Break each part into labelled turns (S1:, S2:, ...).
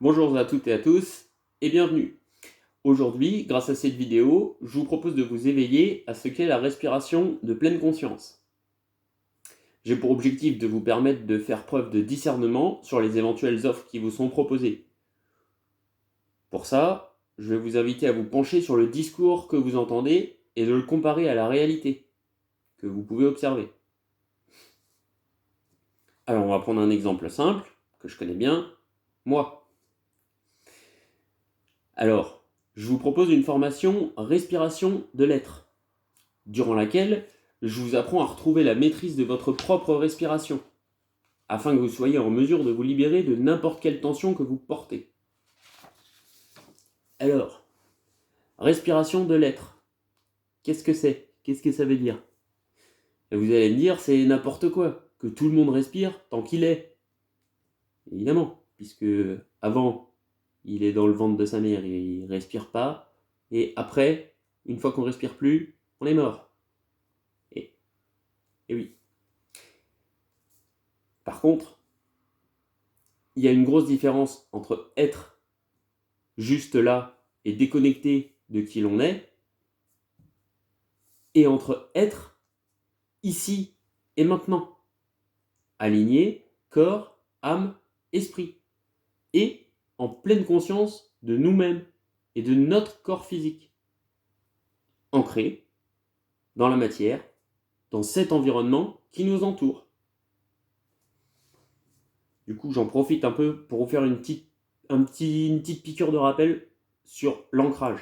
S1: Bonjour à toutes et à tous et bienvenue. Aujourd'hui, grâce à cette vidéo, je vous propose de vous éveiller à ce qu'est la respiration de pleine conscience. J'ai pour objectif de vous permettre de faire preuve de discernement sur les éventuelles offres qui vous sont proposées. Pour ça, je vais vous inviter à vous pencher sur le discours que vous entendez et de le comparer à la réalité que vous pouvez observer. Alors on va prendre un exemple simple, que je connais bien, moi. Alors, je vous propose une formation respiration de l'être, durant laquelle je vous apprends à retrouver la maîtrise de votre propre respiration, afin que vous soyez en mesure de vous libérer de n'importe quelle tension que vous portez. Alors, respiration de l'être, qu'est-ce que c'est? Qu'est-ce que ça veut dire? Et vous allez me dire, c'est n'importe quoi, que tout le monde respire tant qu'il est. Évidemment, puisque avant, il est dans le ventre de sa mère et il respire pas, et après, une fois qu'on respire plus, on est mort. Et oui. Par contre, il y a une grosse différence entre être juste là et déconnecté de qui l'on est, et entre être ici et maintenant, aligné, corps, âme, esprit, et en pleine conscience de nous-mêmes et de notre corps physique, ancré dans la matière, dans cet environnement qui nous entoure. Du coup, j'en profite un peu pour vous faire une petite piqûre de rappel sur l'ancrage.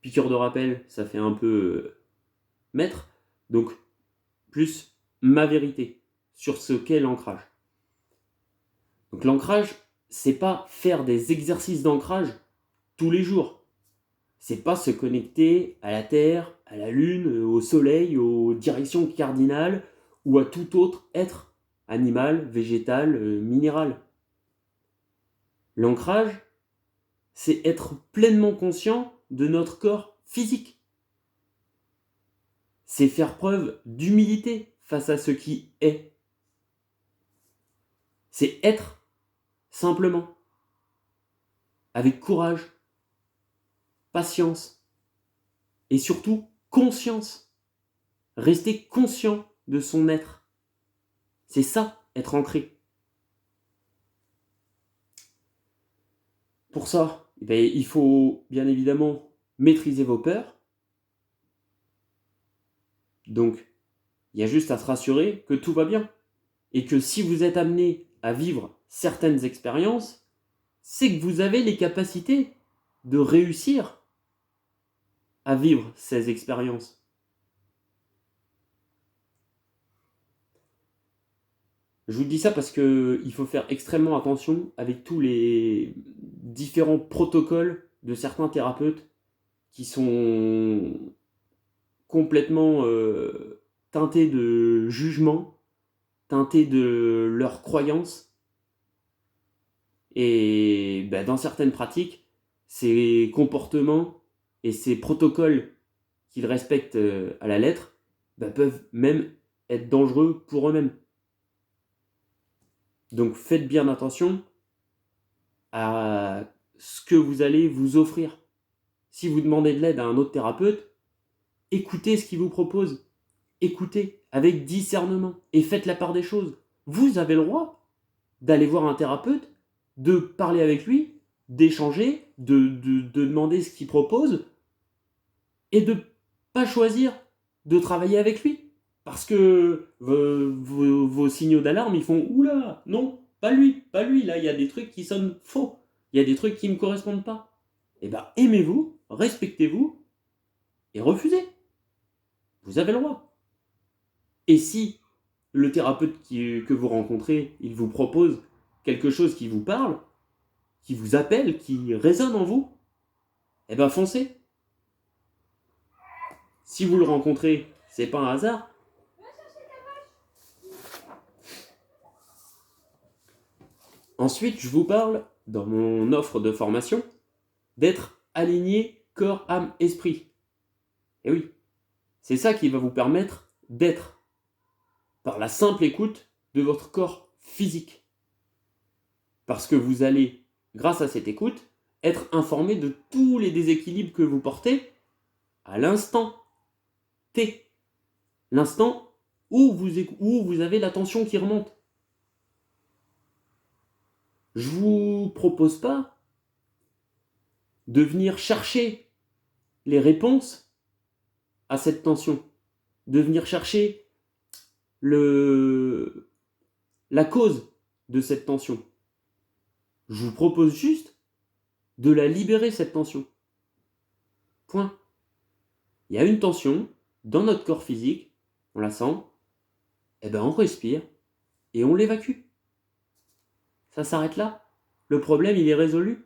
S1: Piqûre de rappel, ça fait un peu maître, donc plus ma vérité sur ce qu'est l'ancrage. Donc l'ancrage, c'est pas faire des exercices d'ancrage tous les jours. C'est pas se connecter à la Terre, à la Lune, au Soleil, aux directions cardinales ou à tout autre être, animal, végétal, minéral. L'ancrage, c'est être pleinement conscient de notre corps physique. C'est faire preuve d'humilité face à ce qui est. C'est être simplement, avec courage, patience et surtout conscience. Rester conscient de son être. C'est ça, être ancré. Pour ça, il faut bien évidemment maîtriser vos peurs. Donc, il y a juste à se rassurer que tout va bien. Et que si vous êtes amené à vivre certaines expériences, c'est que vous avez les capacités de réussir à vivre ces expériences. Je vous dis ça parce qu'il faut faire extrêmement attention avec tous les différents protocoles de certains thérapeutes qui sont complètement teintés de jugement, teintés de leurs croyances. Et dans certaines pratiques, ces comportements et ces protocoles qu'ils respectent à la lettre peuvent même être dangereux pour eux-mêmes. Donc faites bien attention à ce que vous allez vous offrir. Si vous demandez de l'aide à un autre thérapeute, écoutez ce qu'il vous propose. Écoutez avec discernement et faites la part des choses. Vous avez le droit d'aller voir un thérapeute, de parler avec lui, d'échanger, de demander ce qu'il propose et de pas choisir de travailler avec lui. Parce que vos signaux d'alarme, ils font « Oula, non, pas lui, là, il y a des trucs qui sonnent faux, il y a des trucs qui ne me correspondent pas. » Eh bien, aimez-vous, respectez-vous et refusez. Vous avez le droit. Et si le thérapeute que vous rencontrez, il vous propose quelque chose qui vous parle, qui vous appelle, qui résonne en vous, eh bien foncez. Si vous le rencontrez, c'est pas un hasard. Ensuite, je vous parle, dans mon offre de formation, d'être aligné corps, âme, esprit. Et oui, c'est ça qui va vous permettre d'être, par la simple écoute de votre corps physique. Parce que vous allez grâce à cette écoute, être informé de tous les déséquilibres que vous portez à l'instant T. L'instant où vous avez la tension qui remonte. Je vous propose pas de venir chercher les réponses à cette tension, de venir chercher la cause de cette tension. Je vous propose juste de la libérer, cette tension. Point. Il y a une tension dans notre corps physique, on la sent, et ben on respire et on l'évacue. Ça s'arrête là. Le problème, il est résolu.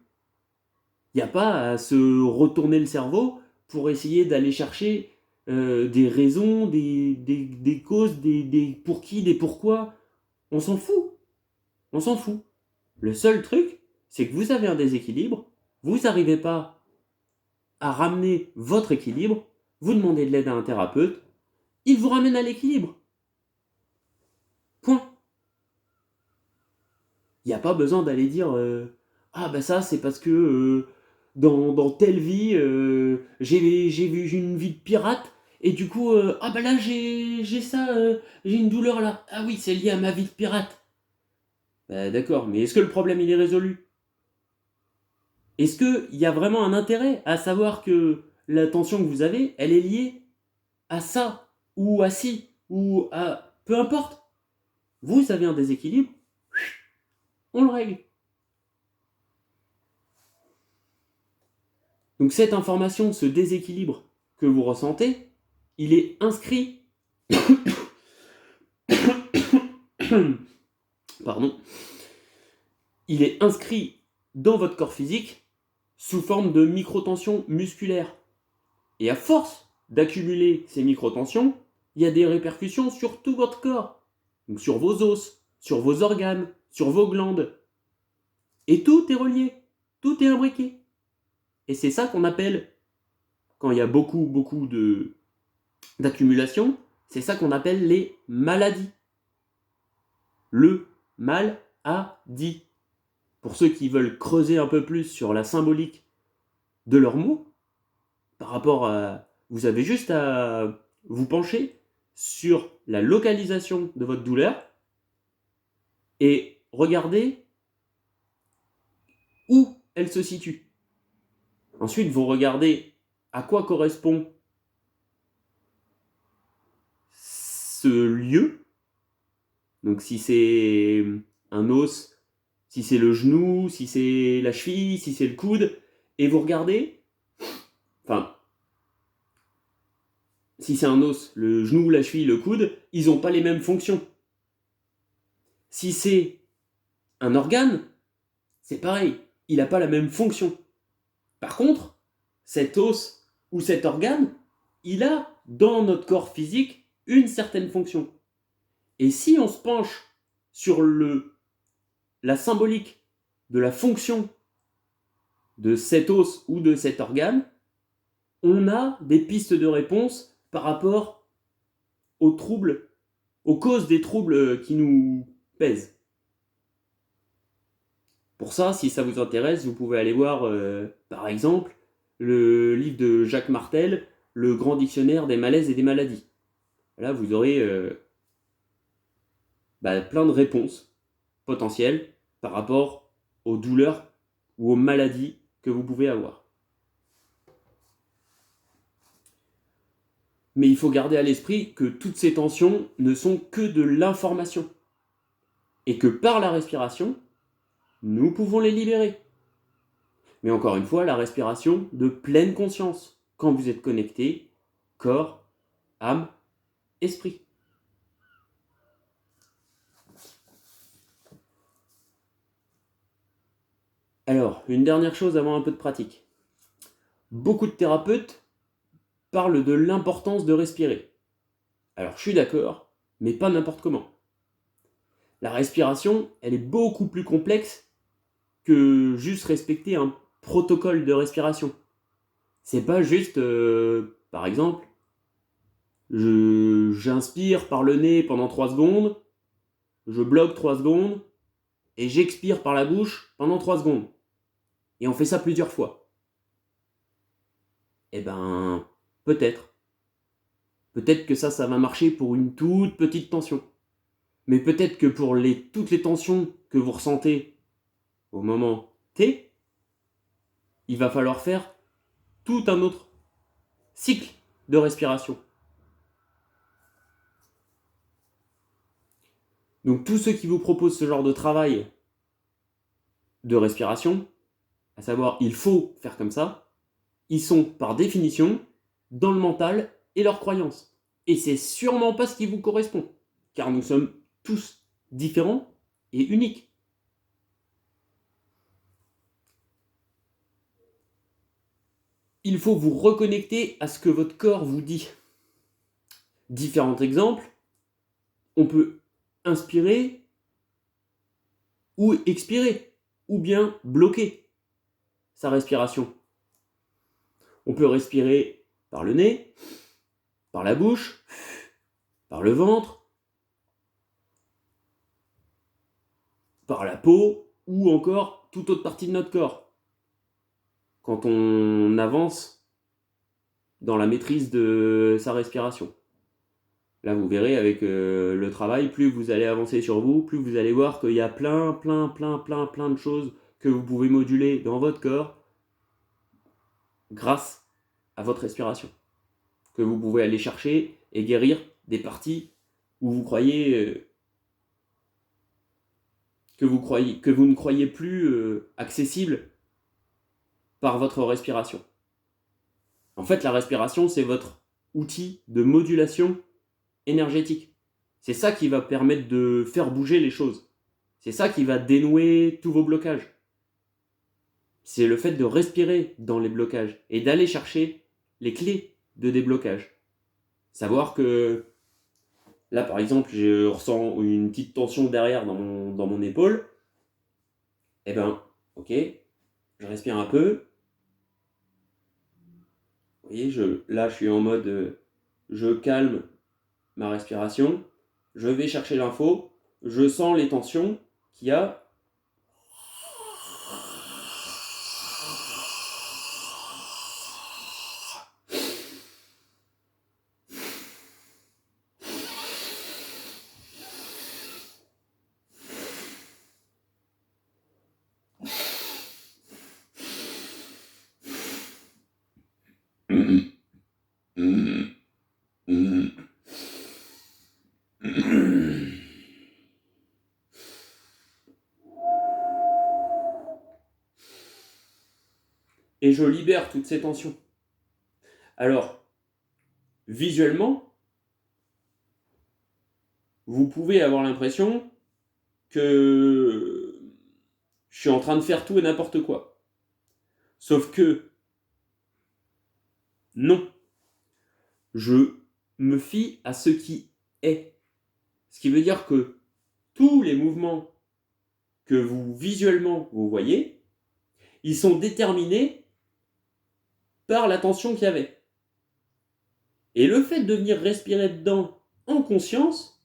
S1: Il n'y a pas à se retourner le cerveau pour essayer d'aller chercher des raisons, des causes, des pour qui, des pourquoi. On s'en fout. On s'en fout. Le seul truc, c'est que vous avez un déséquilibre, vous n'arrivez pas à ramener votre équilibre, vous demandez de l'aide à un thérapeute, il vous ramène à l'équilibre. Point. Il n'y a pas besoin d'aller dire ah ben ça c'est parce que dans telle vie j'ai vu une vie de pirate et du coup ah ben là j'ai ça j'ai une douleur là, ah oui c'est lié à ma vie de pirate. D'accord, mais est-ce que le problème il est résolu? Est-ce qu'il y a vraiment un intérêt à savoir que la tension que vous avez elle est liée à ça ou à ci ou à peu importe, vous avez un déséquilibre, on le règle. Donc cette information, ce déséquilibre que vous ressentez, il est inscrit pardon, il est inscrit dans votre corps physique sous forme de microtensions musculaires. Et à force d'accumuler ces microtensions, il y a des répercussions sur tout votre corps. Donc sur vos os, sur vos organes, sur vos glandes. Et tout est relié, tout est imbriqué. Et c'est ça qu'on appelle, quand il y a beaucoup d'accumulation, c'est ça qu'on appelle les maladies. Le mal-a-dit. Pour ceux qui veulent creuser un peu plus sur la symbolique de leurs mots, par rapport à... Vous avez juste à vous pencher sur la localisation de votre douleur et regarder où elle se situe. Ensuite, vous regardez à quoi correspond ce lieu. Donc si c'est un os, si c'est le genou, si c'est la cheville, si c'est le coude, et vous regardez, enfin, si c'est un os, le genou, la cheville, le coude, ils n'ont pas les mêmes fonctions. Si c'est un organe, c'est pareil, il n'a pas la même fonction. Par contre, cet os ou cet organe, il a dans notre corps physique une certaine fonction. Et si on se penche sur la symbolique de la fonction de cet os ou de cet organe, on a des pistes de réponse par rapport aux troubles, aux causes des troubles qui nous pèsent. Pour ça, si ça vous intéresse, vous pouvez aller voir, par exemple, le livre de Jacques Martel, Le Grand Dictionnaire des malaises et des maladies. Là, vous aurez plein de réponses potentielles par rapport aux douleurs ou aux maladies que vous pouvez avoir. Mais il faut garder à l'esprit que toutes ces tensions ne sont que de l'information. Et que par la respiration, nous pouvons les libérer. Mais encore une fois, la respiration de pleine conscience, quand vous êtes connecté, corps, âme, esprit. Alors, une dernière chose avant un peu de pratique. Beaucoup de thérapeutes parlent de l'importance de respirer. Alors, je suis d'accord, mais pas n'importe comment. La respiration, elle est beaucoup plus complexe que juste respecter un protocole de respiration. C'est pas juste, par exemple, j'inspire par le nez pendant 3 secondes, je bloque 3 secondes, et j'expire par la bouche pendant 3 secondes. et on fait ça plusieurs fois, eh ben, peut-être. Peut-être que ça va marcher pour une toute petite tension. Mais peut-être que pour toutes les tensions que vous ressentez au moment T, il va falloir faire tout un autre cycle de respiration. Donc tous ceux qui vous proposent ce genre de travail de respiration, à savoir il faut faire comme ça, ils sont par définition dans le mental et leurs croyances. Et c'est sûrement pas ce qui vous correspond, car nous sommes tous différents et uniques. Il faut vous reconnecter à ce que votre corps vous dit. Différents exemples, on peut inspirer ou expirer, ou bien bloquer sa respiration. On peut respirer par le nez, par la bouche, par le ventre, par la peau, ou encore toute autre partie de notre corps. Quand on avance dans la maîtrise de sa respiration. Là, vous verrez avec le travail, plus vous allez avancer sur vous, plus vous allez voir qu'il y a plein de choses que vous pouvez moduler dans votre corps grâce à votre respiration. Que vous pouvez aller chercher et guérir des parties où vous croyez que vous ne croyez plus accessibles par votre respiration. En fait, la respiration, c'est votre outil de modulation énergétique. C'est ça qui va permettre de faire bouger les choses. C'est ça qui va dénouer tous vos blocages. C'est le fait de respirer dans les blocages et d'aller chercher les clés de déblocage. Savoir que là, par exemple, je ressens une petite tension derrière dans mon épaule. Eh ben, ok, je respire un peu. Vous voyez, là, je suis en mode, je calme ma respiration. Je vais chercher l'info. Je sens les tensions qu'il y a. Et je libère toutes ces tensions. Alors, visuellement, vous pouvez avoir l'impression que je suis en train de faire tout et n'importe quoi. Sauf que, non. Je me fie à ce qui est. Ce qui veut dire que tous les mouvements que vous visuellement vous voyez, ils sont déterminés par la tension qu'il y avait. Et le fait de venir respirer dedans en conscience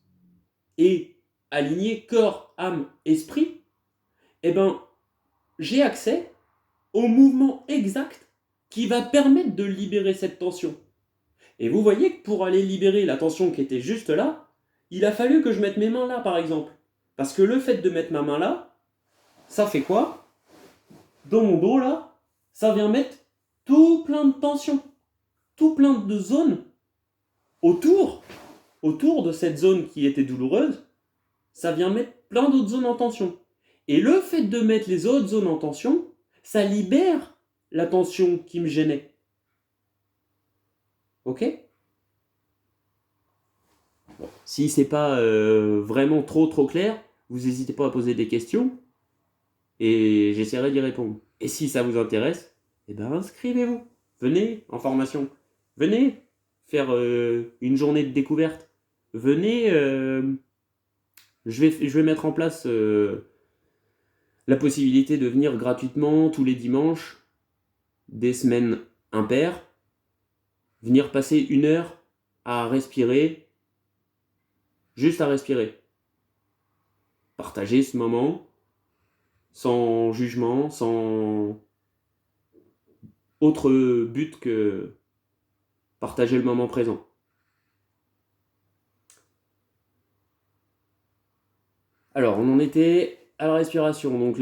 S1: et aligner corps, âme, esprit, eh ben, j'ai accès au mouvement exact qui va permettre de libérer cette tension. Et vous voyez que pour aller libérer la tension qui était juste là, il a fallu que je mette mes mains là, par exemple. Parce que le fait de mettre ma main là, ça fait quoi? Dans mon dos là, ça vient mettre tout plein de tensions, tout plein de zones autour de cette zone qui était douloureuse, ça vient mettre plein d'autres zones en tension. Et le fait de mettre les autres zones en tension, ça libère la tension qui me gênait. Ok? Bon, si c'est pas vraiment trop clair, vous n'hésitez pas à poser des questions et j'essaierai d'y répondre. Et si ça vous intéresse, eh ben inscrivez-vous. Venez en formation. Venez faire une journée de découverte. Venez, je vais mettre en place la possibilité de venir gratuitement tous les dimanches, des semaines impaires, venir passer 1 heure à respirer, juste à respirer. Partager ce moment sans jugement, sans autre but que partager le moment présent. Alors, on en était à la respiration. Donc,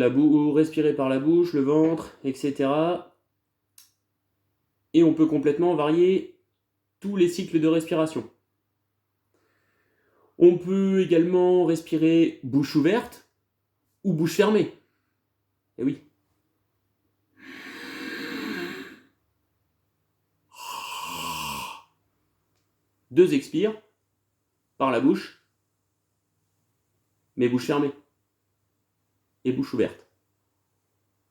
S1: respirer par la bouche, le ventre, etc. Et on peut complètement varier tous les cycles de respiration. On peut également respirer bouche ouverte ou bouche fermée. Eh oui. Deux expires par la bouche, mais bouche fermée. Et bouche ouverte.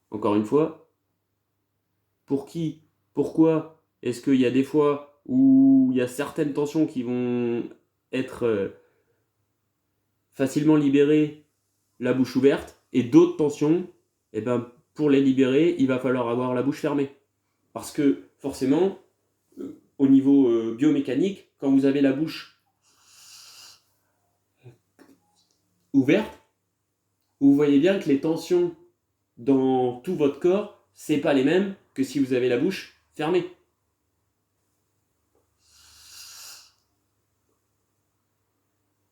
S1: Encore une fois, pour qui, pourquoi est-ce qu'il y a des fois où il y a certaines tensions qui vont être facilement libérées la bouche ouverte et d'autres tensions, eh ben, pour les libérer, il va falloir avoir la bouche fermée. Parce que forcément, au niveau biomécanique, quand vous avez la bouche ouverte, vous voyez bien que les tensions dans tout votre corps, c'est pas les mêmes que si vous avez la bouche fermée.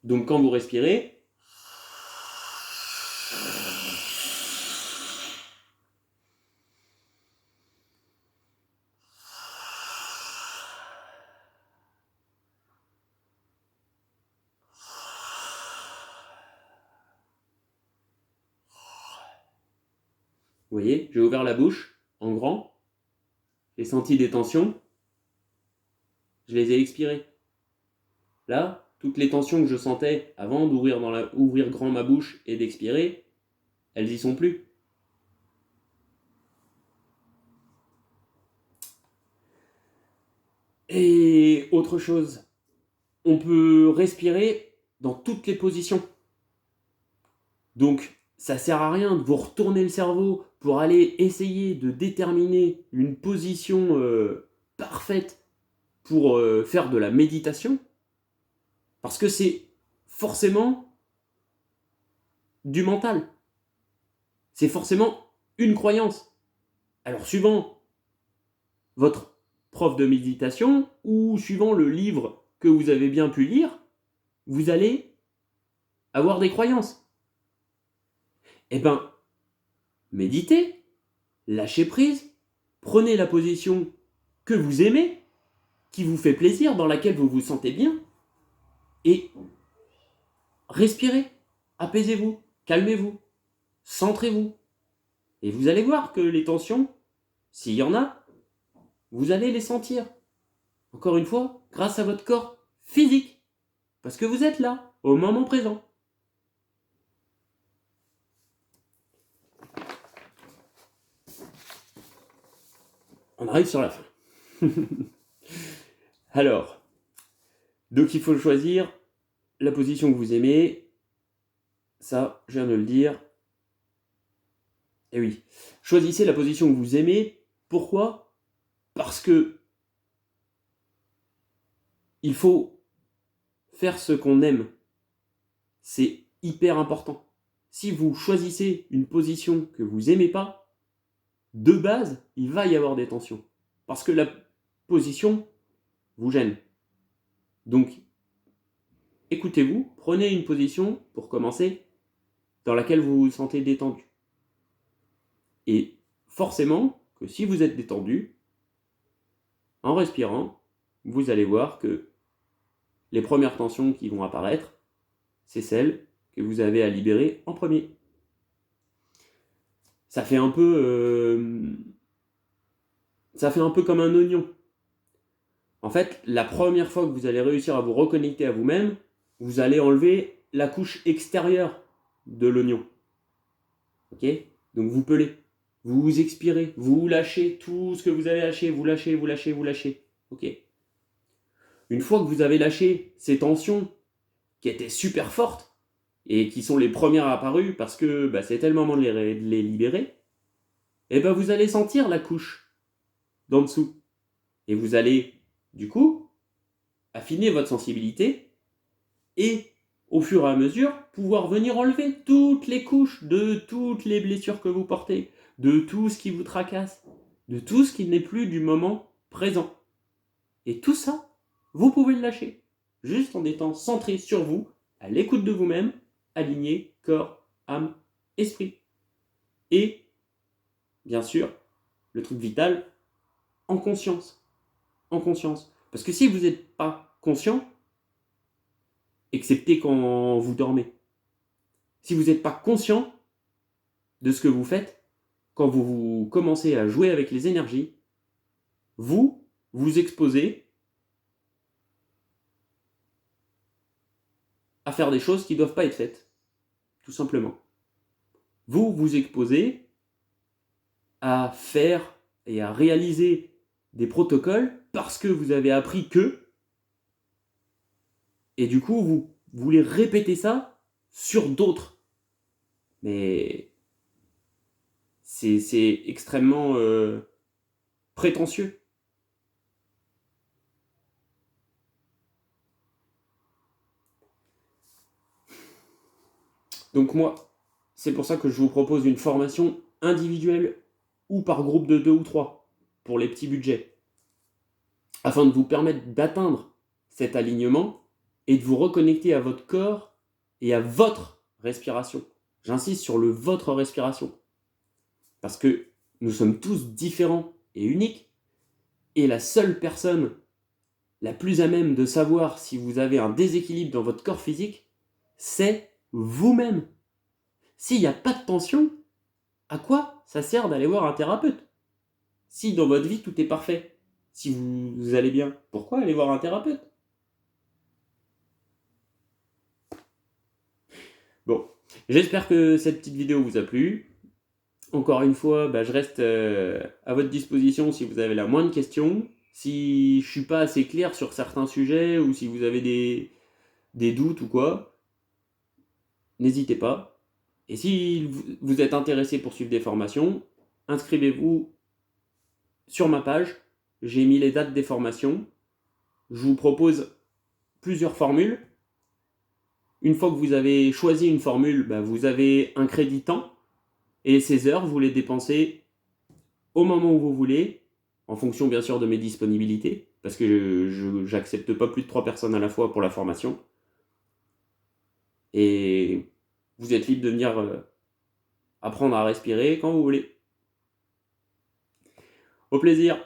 S1: Donc quand vous respirez, vous voyez, j'ai ouvert la bouche en grand, j'ai senti des tensions, je les ai expirées. Là, toutes les tensions que je sentais avant ouvrir grand ma bouche et d'expirer, elles y sont plus. Et autre chose, on peut respirer dans toutes les positions. Donc, ça sert à rien de vous retourner le cerveau pour aller essayer de déterminer une position parfaite pour faire de la méditation, parce que c'est forcément du mental. C'est forcément une croyance. Alors, suivant votre prof de méditation ou suivant le livre que vous avez bien pu lire, vous allez avoir des croyances. Eh ben, méditez, lâchez prise, prenez la position que vous aimez, qui vous fait plaisir, dans laquelle vous vous sentez bien, et respirez, apaisez-vous, calmez-vous, centrez-vous. Et vous allez voir que les tensions, s'il y en a, vous allez les sentir. Encore une fois, grâce à votre corps physique. Parce que vous êtes là, au moment présent. On arrive sur la fin. Alors, donc il faut choisir la position que vous aimez. Ça, je viens de le dire. Et oui, choisissez la position que vous aimez. Pourquoi ? Parce que il faut faire ce qu'on aime. C'est hyper important. Si vous choisissez une position que vous n'aimez pas, de base, il va y avoir des tensions. Parce que la position vous gêne. Donc, écoutez-vous, prenez une position, pour commencer, dans laquelle vous vous sentez détendu. Et forcément, que si vous êtes détendu, en respirant, vous allez voir que les premières tensions qui vont apparaître, c'est celles que vous avez à libérer en premier. Ça fait un peu comme un oignon. En fait, la première fois que vous allez réussir à vous reconnecter à vous-même, vous allez enlever la couche extérieure de l'oignon. Ok ? Donc vous pelez, vous expirez, vous lâchez tout ce que vous avez lâché, vous lâchez, vous lâchez, vous lâchez. Ok ? Une fois que vous avez lâché ces tensions qui étaient super fortes et qui sont les premières apparues parce que c'était le moment de les libérer, et ben vous allez sentir la couche d'en dessous. Et vous allez, du coup, affiner votre sensibilité et, au fur et à mesure, pouvoir venir enlever toutes les couches de toutes les blessures que vous portez, de tout ce qui vous tracasse. de tout ce qui n'est plus du moment présent. Et tout ça, vous pouvez le lâcher, juste en étant centré sur vous, à l'écoute de vous-même, aligné, corps, âme, esprit. Et, bien sûr, le truc vital, en conscience. En conscience. Parce que si vous n'êtes pas conscient, excepté quand vous dormez, si vous n'êtes pas conscient de ce que vous faites, quand vous commencez à jouer avec les énergies, vous vous exposez à faire des choses qui ne doivent pas être faites, tout simplement. Vous vous exposez à faire et à réaliser des protocoles parce que vous avez appris que, et du coup, vous voulez répéter ça sur d'autres. Mais c'est extrêmement prétentieux. Donc moi, c'est pour ça que je vous propose une formation individuelle ou par groupe de 2 ou 3 pour les petits budgets, afin de vous permettre d'atteindre cet alignement et de vous reconnecter à votre corps et à votre respiration. J'insiste sur le votre respiration. Parce que nous sommes tous différents et uniques, et la seule personne la plus à même de savoir si vous avez un déséquilibre dans votre corps physique, c'est vous-même. S'il n'y a pas de tension, à quoi ça sert d'aller voir un thérapeute? Si dans votre vie tout est parfait, si vous allez bien, pourquoi aller voir un thérapeute? Bon, j'espère que cette petite vidéo vous a plu. Encore une fois, je reste à votre disposition si vous avez la moindre question. Si je suis pas assez clair sur certains sujets ou si vous avez des doutes ou quoi, n'hésitez pas. Et si vous êtes intéressé pour suivre des formations, inscrivez-vous sur ma page. J'ai mis les dates des formations. Je vous propose plusieurs formules. Une fois que vous avez choisi une formule, vous avez un crédit temps. Et ces heures, vous les dépensez au moment où vous voulez, en fonction bien sûr de mes disponibilités, parce que je n'accepte pas plus de 3 personnes à la fois pour la formation. Et vous êtes libre de venir apprendre à respirer quand vous voulez. Au plaisir.